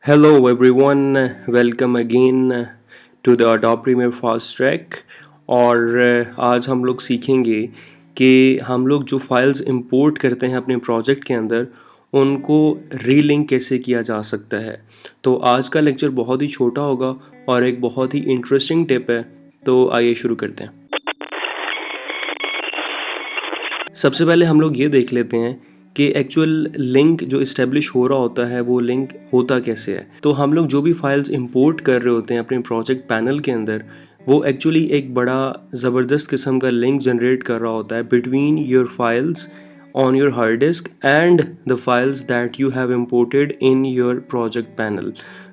Hello everyone, welcome again to the Adobe Premiere Fast Track। और आज हम लोग सीखेंगे कि हम लोग जो फाइल्स इंपोर्ट करते हैं अपने प्रोजेक्ट के अंदर उनको रीलिंक कैसे किया जा सकता है। तो आज का लेक्चर बहुत ही छोटा होगा और एक बहुत ही इंटरेस्टिंग टिप है, तो आइए शुरू करते हैं। सबसे पहले हम लोग ये देख लेते हैं कि एक्चुअल लिंक जो इस्टेब्लिश हो रहा होता है वो लिंक होता कैसे है। तो हम लोग जो भी फाइल्स इंपोर्ट कर रहे होते हैं अपने प्रोजेक्ट पैनल के अंदर, वो एक्चुअली एक बड़ा ज़बरदस्त किस्म का लिंक जनरेट कर रहा होता है between your files on your hard disk and the files that you have imported in your project panel।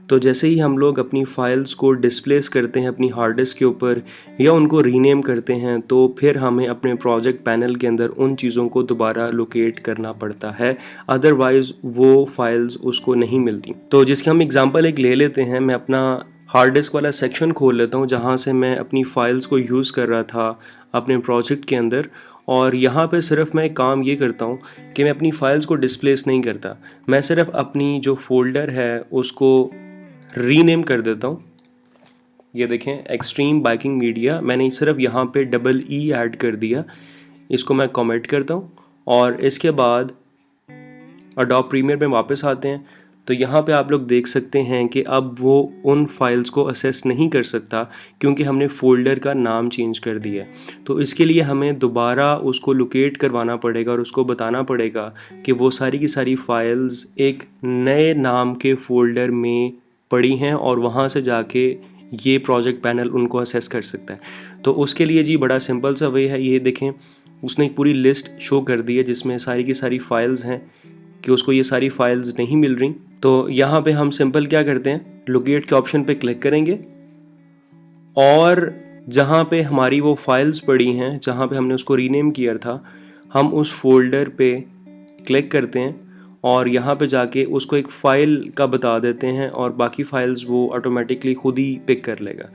तो जैसे ही हम लोग अपनी फाइल्स को डिस्प्लेस करते हैं अपनी हार्ड डिस्क के ऊपर या उनको रीनेम करते हैं, तो फिर हमें अपने प्रोजेक्ट पैनल के अंदर उन चीज़ों को दोबारा लोकेट करना पड़ता है, अदरवाइज़ वो फाइल्स उसको नहीं मिलती। तो जिसके हम एग्जांपल एक ले लेते हैं। मैं अपना हार्ड डिस्क वाला सेक्शन खोल लेता हूँ जहाँ से मैं अपनी फ़ाइल्स को यूज़ कर रहा था अपने प्रोजेक्ट के अंदर। और यहाँ पे सिर्फ मैं काम ये करता हूँ कि मैं अपनी फ़ाइल्स को डिस्प्लेस नहीं करता, मैं सिर्फ अपनी जो फ़ोल्डर है उसको रीनेम कर देता हूँ। ये देखें, एक्सट्रीम बाइकिंग मीडिया, मैंने सिर्फ यहाँ पे डबल ई ऐड कर दिया। इसको मैं कमेंट करता हूँ और इसके बाद अडोब प्रीमियर में वापस आते हैं। तो यहाँ पे आप लोग देख सकते हैं कि अब वो उन फाइल्स को असेस नहीं कर सकता क्योंकि हमने फ़ोल्डर का नाम चेंज कर दिया है। तो इसके लिए हमें दोबारा उसको लोकेट करवाना पड़ेगा और उसको बताना पड़ेगा कि वो सारी की सारी फाइल्स एक नए नाम के फ़ोल्डर में पड़ी हैं और वहाँ से जाके ये प्रोजेक्ट पैनल उनको असेस कर सकता है। तो उसके लिए जी बड़ा सिंपल सा वे है। ये देखें, उसने एक पूरी लिस्ट शो कर दी है जिसमें सारी की सारी फाइल्स हैं कि उसको ये सारी फाइल्स नहीं मिल रही। तो यहाँ पे हम सिंपल क्या करते हैं, लोकेट के ऑप्शन पे क्लिक करेंगे और जहाँ पे हमारी वो फाइल्स पड़ी हैं, जहाँ पे हमने उसको रीनेम किया था, हम उस फोल्डर पे क्लिक करते हैं और यहाँ पे जाके उसको एक फ़ाइल का बता देते हैं और बाकी फ़ाइल्स वो ऑटोमेटिकली खुद ही पिक कर लेगा।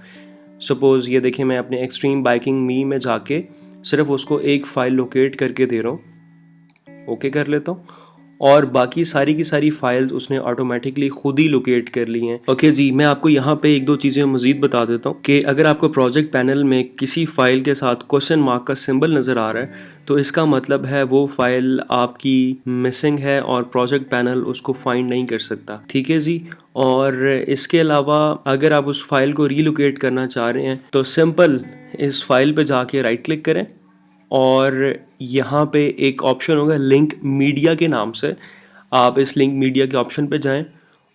सपोज़ ये देखें, मैं अपने एक्सट्रीम बाइकिंग मी में जाके सिर्फ उसको एक फ़ाइल लोकेट करके दे रहा हूँ, ओके कर लेता हूँ और बाकी सारी की सारी फाइल्स उसने ऑटोमेटिकली खुद ही लोकेट कर ली हैं। ओके जी, मैं आपको यहाँ पे एक दो चीज़ें मज़ीद बता देता हूँ कि अगर आपको प्रोजेक्ट पैनल में किसी फ़ाइल के साथ क्वेश्चन मार्क का सिंबल नज़र आ रहा है तो इसका मतलब है वो फाइल आपकी मिसिंग है और प्रोजेक्ट पैनल उसको फाइंड नहीं कर सकता। ठीक है जी। और इसके अलावा अगर आप उस फाइल को रीलोकेट करना चाह रहे हैं तो सिंपल इस फाइल पे जाके राइट क्लिक करें और यहाँ पे एक ऑप्शन होगा लिंक मीडिया के नाम से। आप इस लिंक मीडिया के ऑप्शन पे जाएं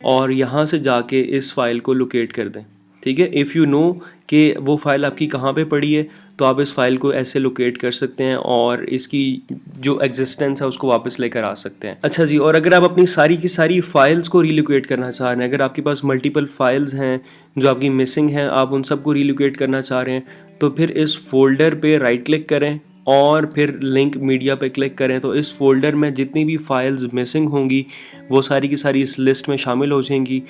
और यहाँ से जाके इस फाइल को लोकेट कर दें। ठीक है, इफ़ यू नो कि वो फाइल आपकी कहाँ पे पड़ी है तो आप इस फाइल को ऐसे लोकेट कर सकते हैं और इसकी जो एग्जिस्टेंस है उसको वापस लेकर आ सकते हैं। अच्छा जी, और अगर आप अपनी सारी की सारी फाइल्स को रीलोकेट करना चाह रहे हैं, अगर आपके पास मल्टीपल फाइल्स हैं जो आपकी मिसिंग हैं, आप उन सबको रीलोकेट करना चाह रहे हैं, तो फिर इस फोल्डर पे राइट क्लिक करें और फिर लिंक मीडिया पे क्लिक करें। तो इस फोल्डर में जितनी भी फाइल्स मिसिंग होंगी वो सारी की सारी इस लिस्ट में शामिल हो जाएंगी।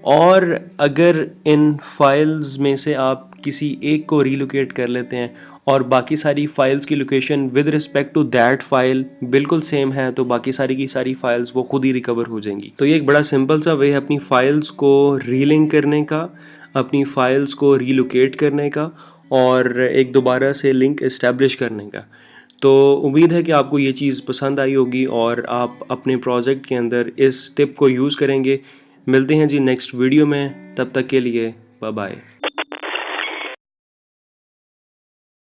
और अगर इन फाइल्स में से आप किसी एक को रीलोकेट कर लेते हैं और बाकी सारी फाइल्स की location with respect to that file बिल्कुल सेम है, तो बाकी सारी की सारी फाइल्स वो खुद ही रिकवर हो जाएंगी। तो ये एक बड़ा सिंपल सा वे है अपनी फाइल्स को रीलिंक करने का, अपनी फाइल्स को रीलोकेट करने का और एक दोबारा से लिंक इस्टेब्लिश करने का। तो उम्मीद है कि आपको ये चीज़ पसंद आई होगी और आप अपने प्रोजेक्ट के अंदर इस टिप को यूज़ करेंगे। मिलते हैं जी नेक्स्ट वीडियो में, तब तक के लिए बाय बाय।